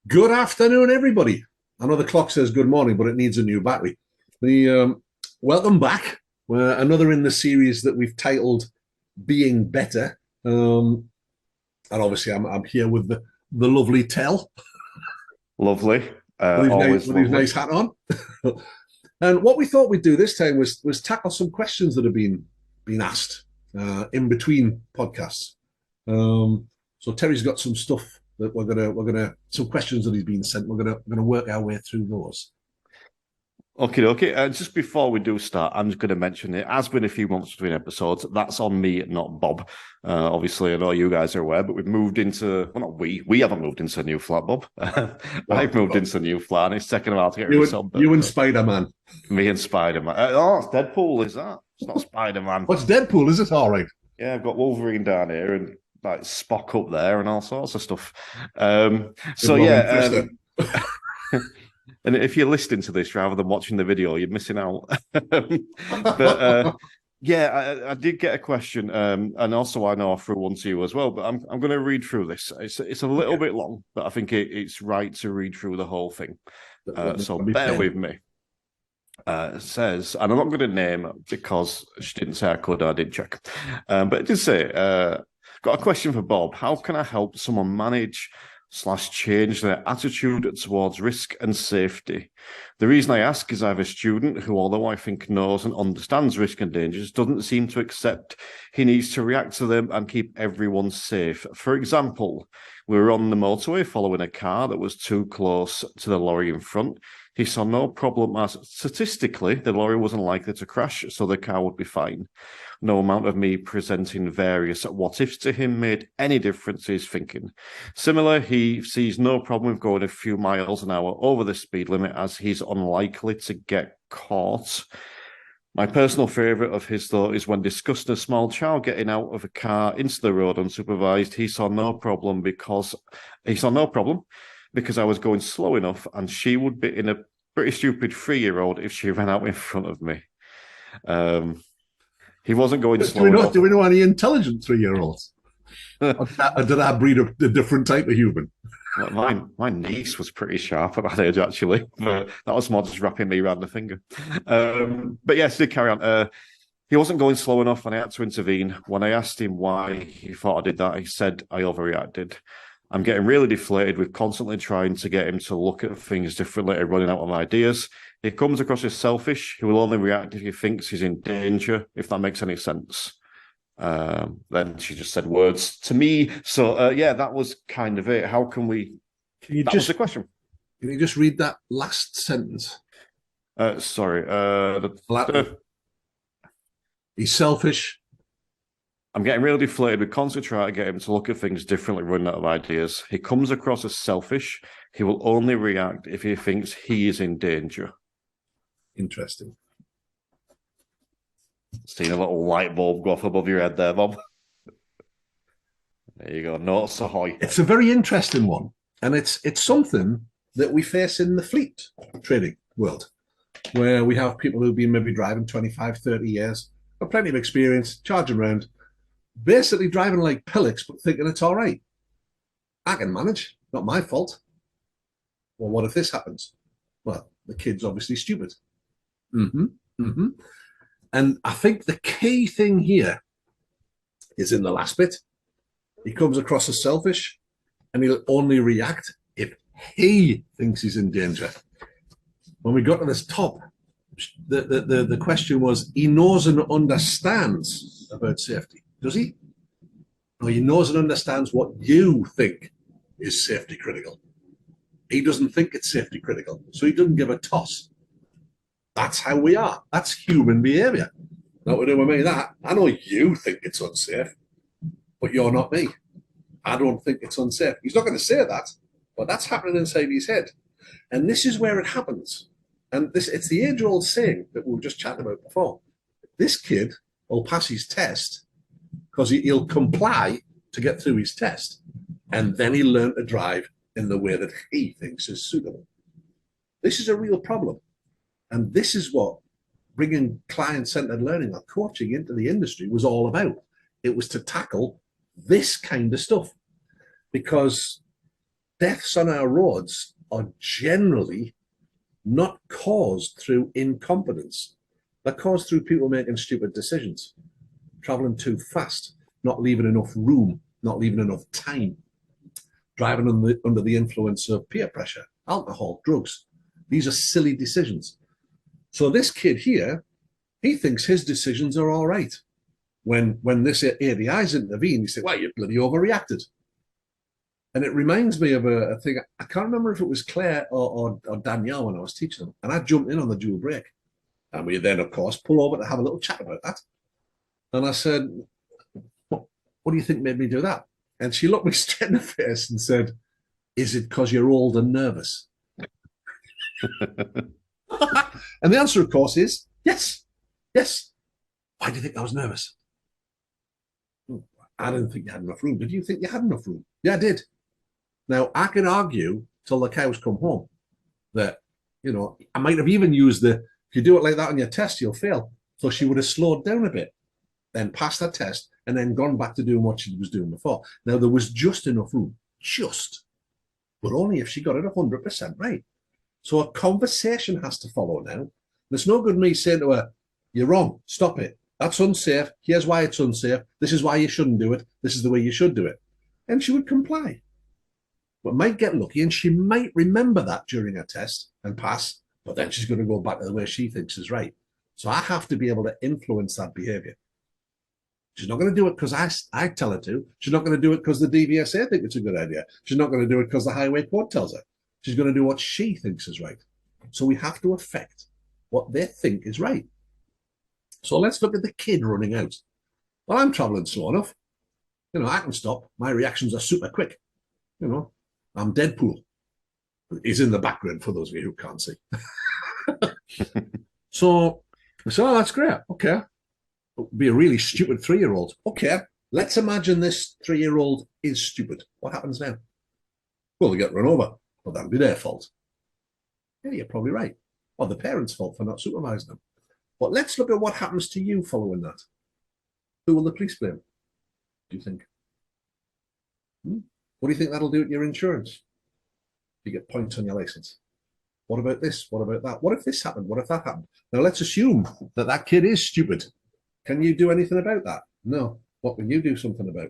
Good afternoon, everybody. I know the clock says good morning, but it needs a new battery. Welcome back. Another in the series that we've titled "Being Better," and obviously I'm here with the lovely Tell Lovely. with Always his lovely. nice hat on. And what we thought we'd do this time was tackle some questions that have been asked in between podcasts. So Terry's got some stuff that we're gonna some questions that he's been sent. We're gonna work our way through those. Okay. Just before we do start, I'm just going to mention it has been a few months between episodes. That's on me, not Bob. Obviously, I know you guys are aware, but we've moved into, well, not we haven't moved into a new flat, Bob. I've moved into a new flat, and it's taken a while to get rid of some. You and Spider-Man. Me and Spider-Man. Oh, it's Deadpool, is that? It's not Spider-Man. What's Deadpool? Is it all right? Yeah, I've got Wolverine down here and like Spock up there and all sorts of stuff. And if you're listening to this rather than watching the video, you're missing out. I did get a question, and also I know I threw one to you as well. But I'm going to read through this. It's a little bit long, but I think it's right to read through the whole thing. So bear with me. It says, and I'm not going to name it because she didn't say I could. I did check, but it did say, got a question for Bob. How can I help someone manage/change their attitude towards risk and safety? The reason I ask is I have a student who, although I think knows and understands risk and dangers, doesn't seem to accept he needs to react to them and keep everyone safe. For example, we were on the motorway following a car that was too close to the lorry in front. He saw no problem as statistically the lorry wasn't likely to crash, so the car would be fine. No amount of me presenting various what-ifs to him made any difference to his thinking. Similar, he sees no problem with going a few miles an hour over the speed limit as he's unlikely to get caught. My personal favourite of his, though, is when discussing a small child getting out of a car into the road unsupervised. He saw no problem because I was going slow enough, and she would be in a pretty stupid 3-year-old if she ran out in front of me. He wasn't going slow enough. Do we know any intelligent 3-year-olds? Or did I breed a different type of human? My niece was pretty sharp at that age, actually. But that was more just wrapping me around the finger. But yes, did carry on. He wasn't going slow enough, and I had to intervene. When I asked him why he thought I did that, he said I overreacted. I'm getting really deflated with constantly trying to get him to look at things differently and running out of ideas. He comes across as selfish. He will only react if he thinks he's in danger, if that makes any sense. Then she just said words to me. So, that was kind of it. How can we... was the question. Can you just read that last sentence? Sorry. He's selfish. I'm getting really deflated with constantly trying to get him to look at things differently, running out of ideas. He comes across as selfish. He will only react if he thinks he is in danger. Interesting. Seen a little light bulb go off above your head there, Bob. There you go. Notes ahoy. It's a very interesting one. And it's something that we face in the fleet trading world, where we have people who've been maybe driving 25, 30 years, got plenty of experience, charging around, basically driving like pillocks, but thinking it's all right. I can manage. Not my fault. Well, what if this happens? Well, the kid's obviously stupid. And I think the key thing here is in the last bit. He comes across as selfish, and he'll only react if he thinks he's in danger. When we got to this top, the question was, he knows and understands about safety. Does he? No, he knows and understands what you think is safety critical. He doesn't think it's safety critical, so he doesn't give a toss. That's how we are. That's human behavior. Not to do with me that. I know you think it's unsafe, but you're not me. I don't think it's unsafe. He's not going to say that, but that's happening inside his head. And this is where it happens. And it's the age-old saying that we were just chatting about before. This kid will pass his test because he'll comply to get through his test, and then he'll learn to drive in the way that he thinks is suitable. This is a real problem. And this is what bringing client-centered learning or coaching into the industry was all about. It was to tackle this kind of stuff, because deaths on our roads are generally not caused through incompetence. They're caused through people making stupid decisions, traveling too fast, not leaving enough room, not leaving enough time, driving under the influence of peer pressure, alcohol, drugs. These are silly decisions. So this kid here, he thinks his decisions are all right. When this ADI's intervene, he said, well, you bloody overreacted. And it reminds me of a thing. I can't remember if it was Claire or Danielle when I was teaching them. And I jumped in on the dual brake. And we then, of course, pull over to have a little chat about that. And I said, what do you think made me do that? And she looked me straight in the face and said, is it because you're old and nervous? And the answer, of course, is yes. Yes. Why do you think I was nervous? I didn't think you had enough room. Did you think you had enough room? Yeah, I did. Now, I can argue till the cows come home that, you know, I might have even used if you do it like that on your test, you'll fail. So she would have slowed down a bit, then passed that test, and then gone back to doing what she was doing before. Now, there was just enough room, but only if she got it 100% right. So a conversation has to follow now. There's no good me saying to her, you're wrong, stop it. That's unsafe. Here's why it's unsafe. This is why you shouldn't do it. This is the way you should do it. And she would comply. But might get lucky and she might remember that during her test and pass, but then she's going to go back to the way she thinks is right. So I have to be able to influence that behavior. She's not going to do it because I tell her to. She's not going to do it because the DVSA think it's a good idea. She's not going to do it because the highway code tells her. She's going to do what she thinks is right. So we have to affect what they think is right. So let's look at the kid running out. Well, I'm traveling slow enough. You know, I can stop. My reactions are super quick. You know, I'm Deadpool. He's in the background for those of you who can't see. So that's great. Okay. It'll be a really stupid 3-year-old. Okay. Let's imagine this 3-year-old is stupid. What happens now? Well, they get run over. Well, that'll be their fault. Yeah, you're probably right. Or the parents' fault for not supervising them. But let's look at what happens to you following that. Who will the police blame, do you think? What do you think that'll do at your insurance? You get points on your license. What about this? What about that? What if this happened? What if that happened? Now, let's assume that kid is stupid. Can you do anything about that? No. What can you do something about?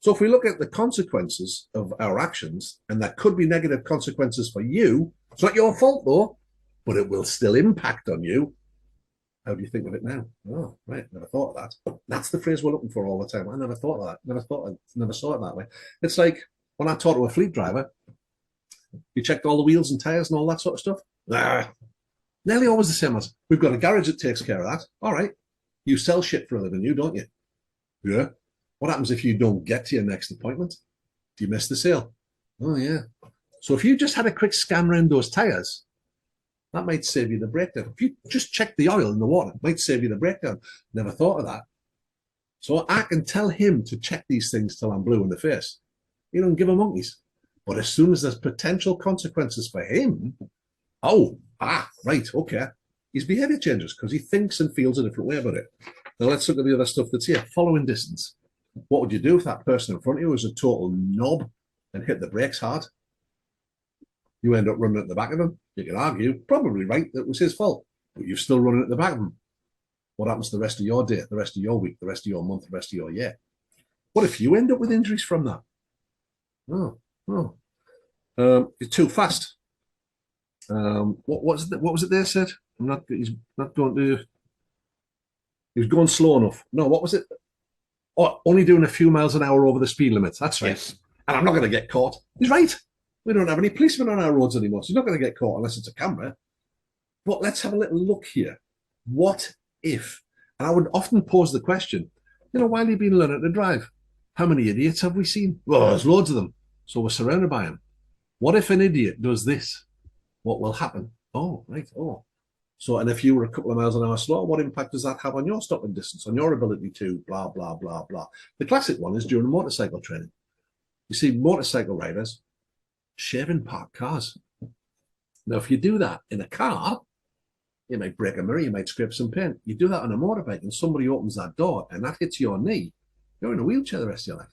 So if we look at the consequences of our actions, and there could be negative consequences for you, it's not your fault though, but it will still impact on you. How do you think of it now? Oh, right, never thought of that. That's the phrase we're looking for all the time. I never thought of that. Never saw it that way. It's like when I talk to a fleet driver, you checked all the wheels and tires and all that sort of stuff. Nearly always the same as, we've got a garage that takes care of that. All right. You sell shit for a living, don't you? Yeah. What happens if you don't get to your next appointment? Do you miss the sale? Oh, yeah. So if you just had a quick scan around those tires, that might save you the breakdown. If you just check the oil in the water, it might save you the breakdown. Never thought of that. So I can tell him to check these things till I'm blue in the face. He don't give a monkeys. But as soon as there's potential consequences for him, right, okay. His behavior changes because he thinks and feels a different way about it. Now let's look at the other stuff that's here. Following distance. What would you do if that person in front of you was a total knob and hit the brakes hard? You end up running at the back of him. You can argue, probably right, that it was his fault, but you're still running at the back of him. What happens the rest of your day, the rest of your week, the rest of your month, the rest of your year? What if you end up with injuries from that? You're too fast. What was it they said? He's going slow enough. No, what was it? Oh, only doing a few miles an hour over the speed limit. That's right. Yes. And I'm not going to get caught. He's right. We don't have any policemen on our roads anymore. So he's not going to get caught unless it's a camera. But let's have a little look here. What if? And I would often pose the question, while you've been learning to drive, how many idiots have we seen? Well, there's loads of them. So we're surrounded by them. What if an idiot does this? What will happen? Oh, right. Oh. So, and if you were a couple of miles an hour slower, what impact does that have on your stopping distance, on your ability to blah, blah, blah, blah? The classic one is during motorcycle training. You see motorcycle riders shaving parked cars. Now, if you do that in a car, you might break a mirror, you might scrape some paint. You do that on a motorbike and somebody opens that door and that hits your knee, you're in a wheelchair the rest of your life.